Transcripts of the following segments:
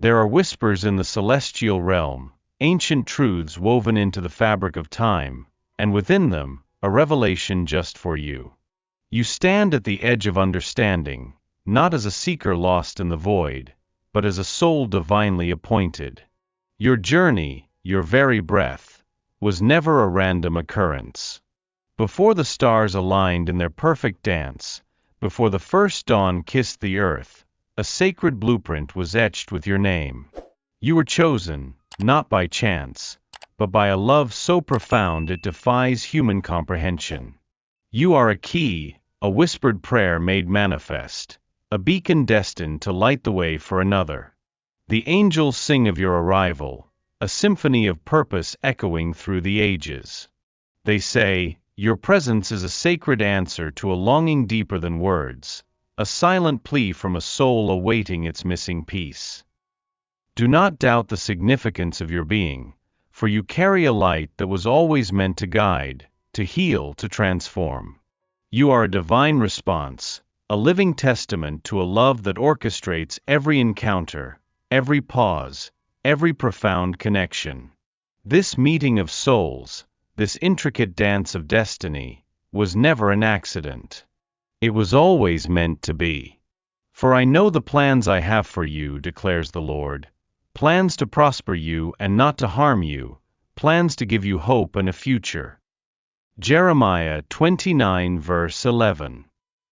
There are whispers in the celestial realm, ancient truths woven into the fabric of time, and within them, a revelation just for you. You stand at the edge of understanding, not as a seeker lost in the void, but as a soul divinely appointed. Your journey, your very breath, was never a random occurrence. Before the stars aligned in their perfect dance, before the first dawn kissed the earth, a sacred blueprint was etched with your name. You were chosen, not by chance, but by a love so profound it defies human comprehension. You are a key, a whispered prayer made manifest, a beacon destined to light the way for another. The angels sing of your arrival, a symphony of purpose echoing through the ages. They say, your presence is a sacred answer to a longing deeper than words, a silent plea from a soul awaiting its missing piece. Do not doubt the significance of your being, for you carry a light that was always meant to guide, to heal, to transform. You are a divine response, a living testament to a love that orchestrates every encounter, every pause, every profound connection. This meeting of souls, this intricate dance of destiny, was never an accident. It was always meant to be. For I know the plans I have for you, declares the Lord, plans to prosper you and not to harm you, plans to give you hope and a future. Jeremiah 29 verse 11.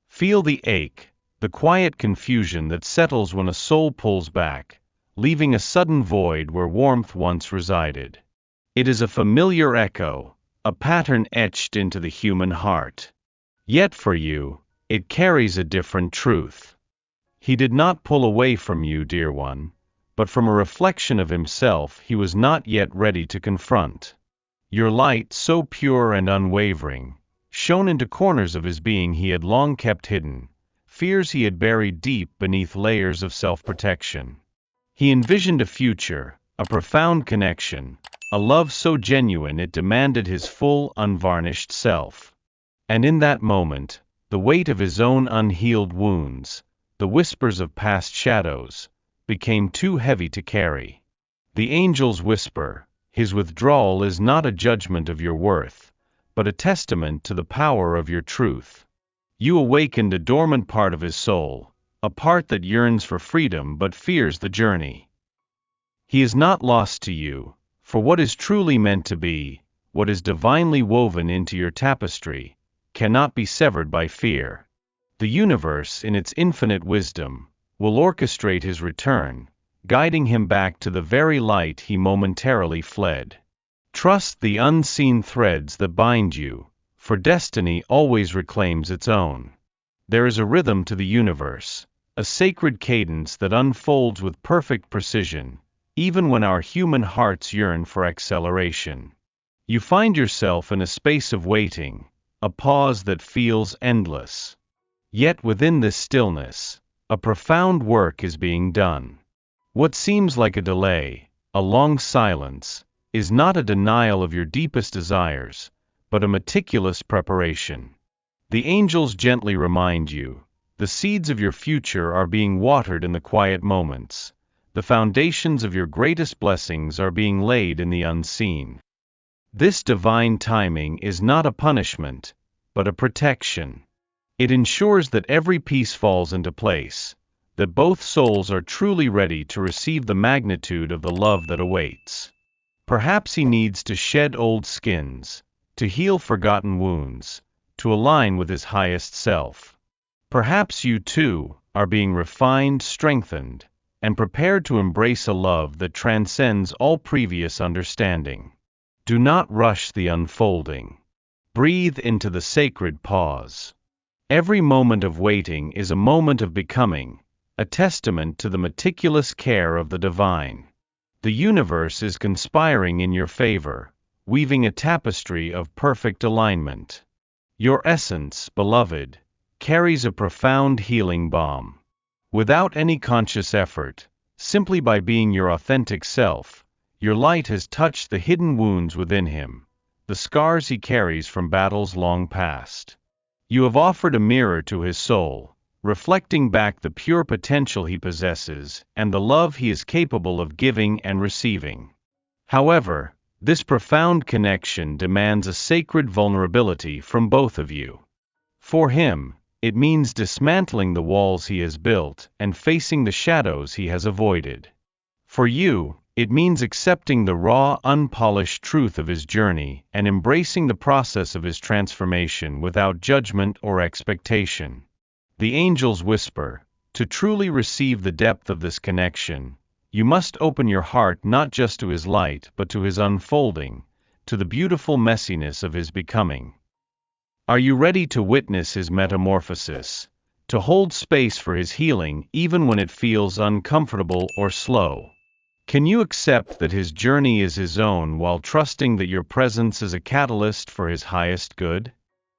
Feel the ache, the quiet confusion that settles when a soul pulls back, leaving a sudden void where warmth once resided. It is a familiar echo, a pattern etched into the human heart. Yet for you, it carries a different truth. He did not pull away from you, dear one, but from a reflection of himself he was not yet ready to confront. Your light, so pure and unwavering, shone into corners of his being he had long kept hidden, fears he had buried deep beneath layers of self-protection. He envisioned a future, a profound connection, a love so genuine it demanded his full, unvarnished self. And in that moment, the weight of his own unhealed wounds, the whispers of past shadows, became too heavy to carry. The angels whisper, his withdrawal is not a judgment of your worth, but a testament to the power of your truth. You awakened a dormant part of his soul, a part that yearns for freedom but fears the journey. He is not lost to you, for what is truly meant to be, what is divinely woven into your tapestry, cannot be severed by fear. The universe, in its infinite wisdom, will orchestrate his return, guiding him back to the very light he momentarily fled. Trust the unseen threads that bind you, for destiny always reclaims its own. There is a rhythm to the universe, a sacred cadence that unfolds with perfect precision, even when our human hearts yearn for acceleration. You find yourself in a space of waiting, a pause that feels endless. Yet within this stillness, a profound work is being done. What seems like a delay, a long silence, is not a denial of your deepest desires, but a meticulous preparation. The angels gently remind you, the seeds of your future are being watered in the quiet moments. The foundations of your greatest blessings are being laid in the unseen. This divine timing is not a punishment, but a protection. It ensures that every piece falls into place, that both souls are truly ready to receive the magnitude of the love that awaits. Perhaps he needs to shed old skins, to heal forgotten wounds, to align with his highest self. Perhaps you too are being refined, strengthened, and prepared to embrace a love that transcends all previous understanding. Do not rush the unfolding. Breathe into the sacred pause. Every moment of waiting is a moment of becoming, a testament to the meticulous care of the divine. The universe is conspiring in your favor, weaving a tapestry of perfect alignment. Your essence, beloved, carries a profound healing balm. Without any conscious effort, simply by being your authentic self, your light has touched the hidden wounds within him, the scars he carries from battles long past. You have offered a mirror to his soul, reflecting back the pure potential he possesses and the love he is capable of giving and receiving. However, this profound connection demands a sacred vulnerability from both of you. For him, it means dismantling the walls he has built and facing the shadows he has avoided. For you, it means accepting the raw, unpolished truth of his journey and embracing the process of his transformation without judgment or expectation. The angels whisper, to truly receive the depth of this connection, you must open your heart not just to his light but to his unfolding, to the beautiful messiness of his becoming. Are you ready to witness his metamorphosis, to hold space for his healing even when it feels uncomfortable or slow? Can you accept that his journey is his own while trusting that your presence is a catalyst for his highest good?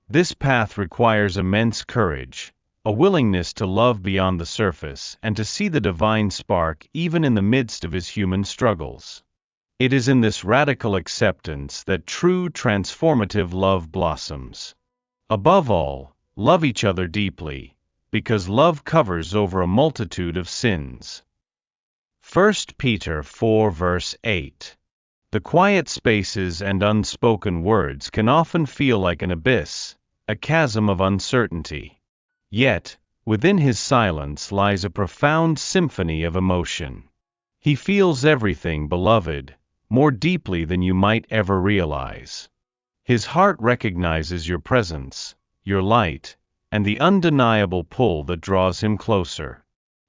This path requires immense courage, a willingness to love beyond the surface and to see the divine spark even in the midst of his human struggles. It is in this radical acceptance that true transformative love blossoms. Above all, love each other deeply, because love covers over a multitude of sins. 1 Peter 4 verse 8. The quiet spaces and unspoken words can often feel like an abyss, a chasm of uncertainty. Yet, within his silence lies a profound symphony of emotion. He feels everything, beloved, more deeply than you might ever realize. His heart recognizes your presence, your light, and the undeniable pull that draws him closer.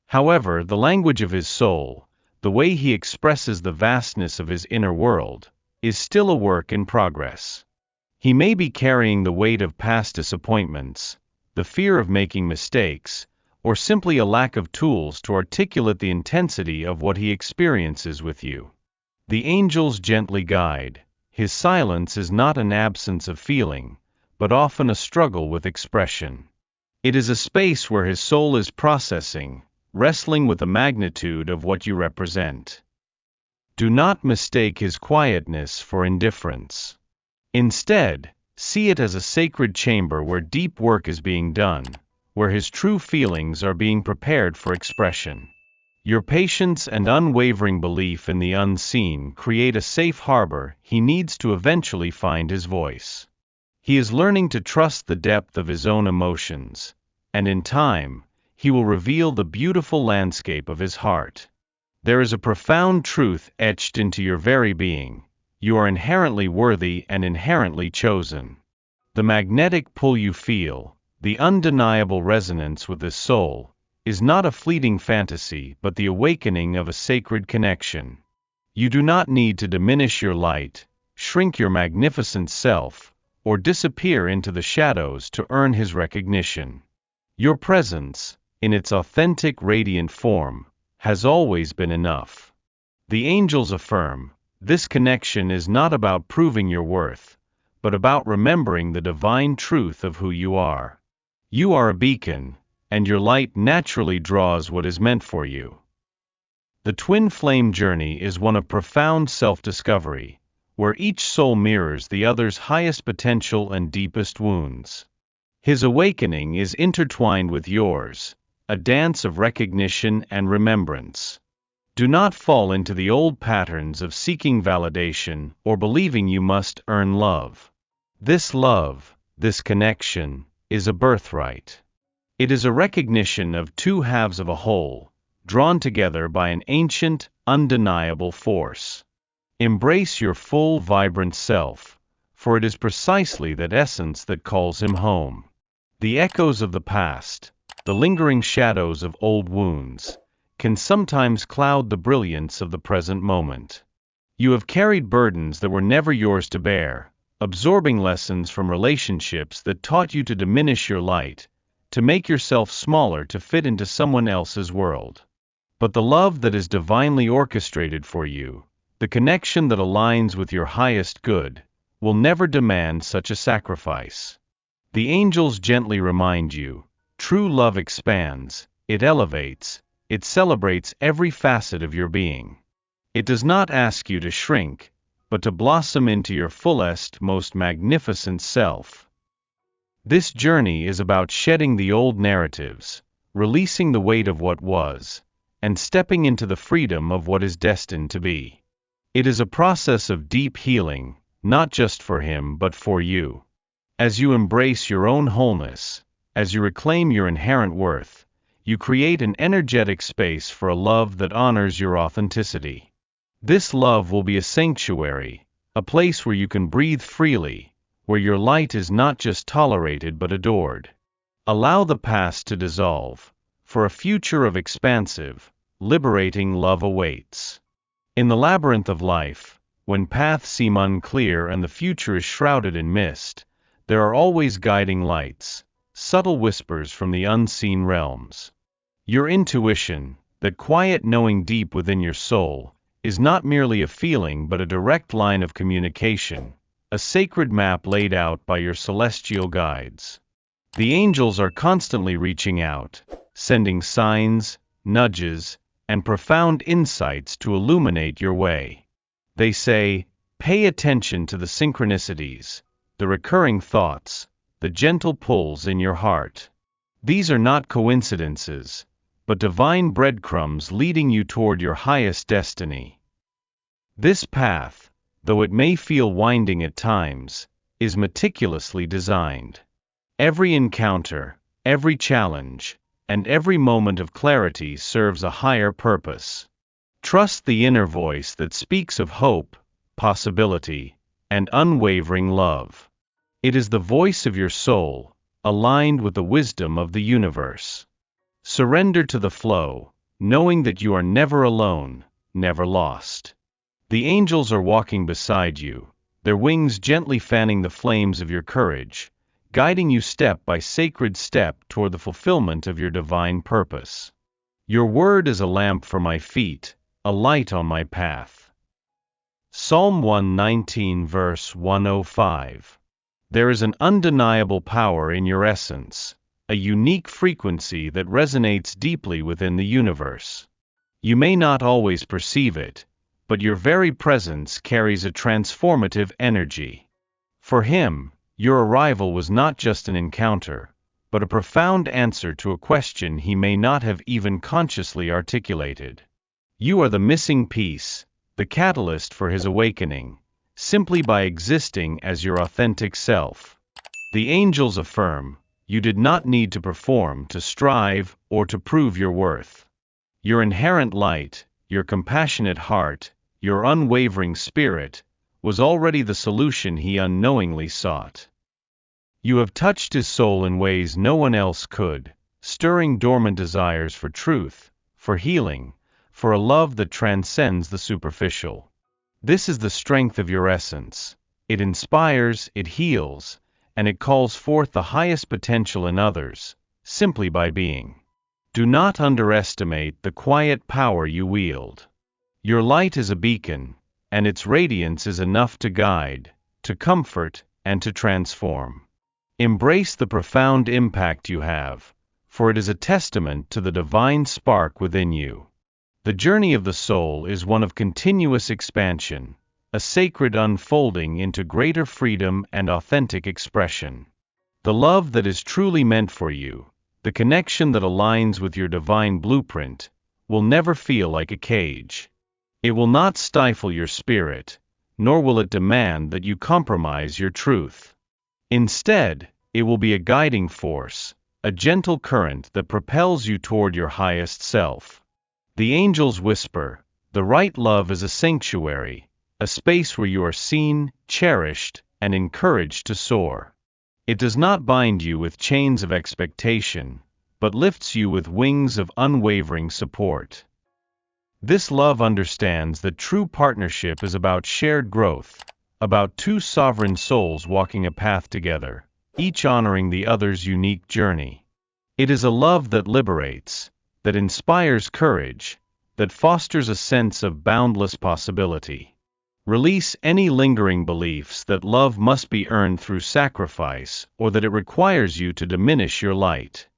However, the language of his soul, the way he expresses the vastness of his inner world, is still a work in progress. He may be carrying the weight of past disappointments, the fear of making mistakes, or simply a lack of tools to articulate the intensity of what he experiences with you. The angels gently guide. His silence is not an absence of feeling, but often a struggle with expression. It is a space where his soul is processing, wrestling with the magnitude of what you represent. Do not mistake his quietness for indifference. Instead, see it as a sacred chamber where deep work is being done, where his true feelings are being prepared for expression. Your patience and unwavering belief in the unseen create a safe harbor he needs to eventually find his voice. He is learning to trust the depth of his own emotions, and in time, he will reveal the beautiful landscape of his heart. There is a profound truth etched into your very being. You are inherently worthy and inherently chosen. The magnetic pull you feel, the undeniable resonance with his soul, is not a fleeting fantasy but the awakening of a sacred connection. You do not need to diminish your light, shrink your magnificent self, or disappear into the shadows to earn his recognition. Your presence, in its authentic radiant form, has always been enough. The angels affirm, this connection is not about proving your worth, but about remembering the divine truth of who you are. You are a beacon, and your light naturally draws what is meant for you. The twin flame journey is one of profound self-discovery, where each soul mirrors the other's highest potential and deepest wounds. His awakening is intertwined with yours, a dance of recognition and remembrance. Do not fall into the old patterns of seeking validation or believing you must earn love. This love, this connection, is a birthright. It is a recognition of two halves of a whole, drawn together by an ancient, undeniable force. Embrace your full, vibrant self, for it is precisely that essence that calls him home. The echoes of the past, the lingering shadows of old wounds, can sometimes cloud the brilliance of the present moment. You have carried burdens that were never yours to bear, absorbing lessons from relationships that taught you to diminish your light, to make yourself smaller to fit into someone else's world. But the love that is divinely orchestrated for you, the connection that aligns with your highest good, will never demand such a sacrifice. The angels gently remind you, true love expands, it elevates, it celebrates every facet of your being. It does not ask you to shrink, but to blossom into your fullest, most magnificent self. This journey is about shedding the old narratives, releasing the weight of what was, and stepping into the freedom of what is destined to be. It is a process of deep healing, not just for him but for you. As you embrace your own wholeness, as you reclaim your inherent worth, you create an energetic space for a love that honors your authenticity. This love will be a sanctuary, a place where you can breathe freely, where your light is not just tolerated but adored. Allow the past to dissolve, for a future of expansive, liberating love awaits. In the labyrinth of life, when paths seem unclear and the future is shrouded in mist, there are always guiding lights, subtle whispers from the unseen realms. Your intuition, that quiet knowing deep within your soul, is not merely a feeling but a direct line of communication, a sacred map laid out by your celestial guides. The angels are constantly reaching out, sending signs, nudges, and profound insights to illuminate your way. They say, pay attention to the synchronicities, the recurring thoughts, the gentle pulls in your heart. These are not coincidences, but divine breadcrumbs leading you toward your highest destiny. This path, though it may feel winding at times, is meticulously designed. Every encounter, every challenge, and every moment of clarity serves a higher purpose. Trust the inner voice that speaks of hope, possibility, and unwavering love. It is the voice of your soul, aligned with the wisdom of the universe. Surrender to the flow, knowing that you are never alone, never lost. The angels are walking beside you, their wings gently fanning the flames of your courage, guiding you step by sacred step toward the fulfillment of your divine purpose. Your word is a lamp for my feet, a light on my path. Psalm 119 verse 105. There is an undeniable power in your essence, a unique frequency that resonates deeply within the universe. You may not always perceive it, but your very presence carries a transformative energy. For him, your arrival was not just an encounter, but a profound answer to a question he may not have even consciously articulated. You are the missing piece, the catalyst for his awakening, simply by existing as your authentic self. The angels affirm, you did not need to perform, to strive, or to prove your worth. Your inherent light, your compassionate heart, your unwavering spirit, was already the solution he unknowingly sought. You have touched his soul in ways no one else could, stirring dormant desires for truth, for healing, for a love that transcends the superficial. This is the strength of your essence. It inspires, it heals, and it calls forth the highest potential in others, simply by being. Do not underestimate the quiet power you wield. Your light is a beacon, and its radiance is enough to guide, to comfort, and to transform. Embrace the profound impact you have, for it is a testament to the divine spark within you. The journey of the soul is one of continuous expansion, a sacred unfolding into greater freedom and authentic expression. The love that is truly meant for you, the connection that aligns with your divine blueprint, will never feel like a cage. It will not stifle your spirit, nor will it demand that you compromise your truth. Instead, it will be a guiding force, a gentle current that propels you toward your highest self. The angels whisper, the right love is a sanctuary, a space where you are seen, cherished, and encouraged to soar. It does not bind you with chains of expectation, but lifts you with wings of unwavering support. This love understands that true partnership is about shared growth, about two sovereign souls walking a path together, each honoring the other's unique journey. It is a love that liberates, that inspires courage, that fosters a sense of boundless possibility. Release any lingering beliefs that love must be earned through sacrifice or that it requires you to diminish your light.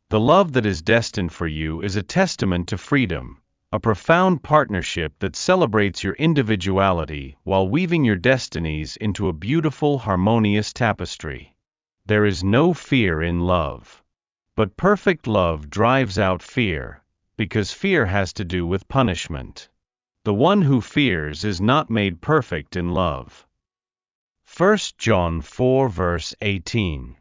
The love that is destined for you is a testament to freedom, a profound partnership that celebrates your individuality while weaving your destinies into a beautiful, harmonious tapestry. There is no fear in love. But perfect love drives out fear, because fear has to do with punishment. The one who fears is not made perfect in love. 1 John 4 verse 18.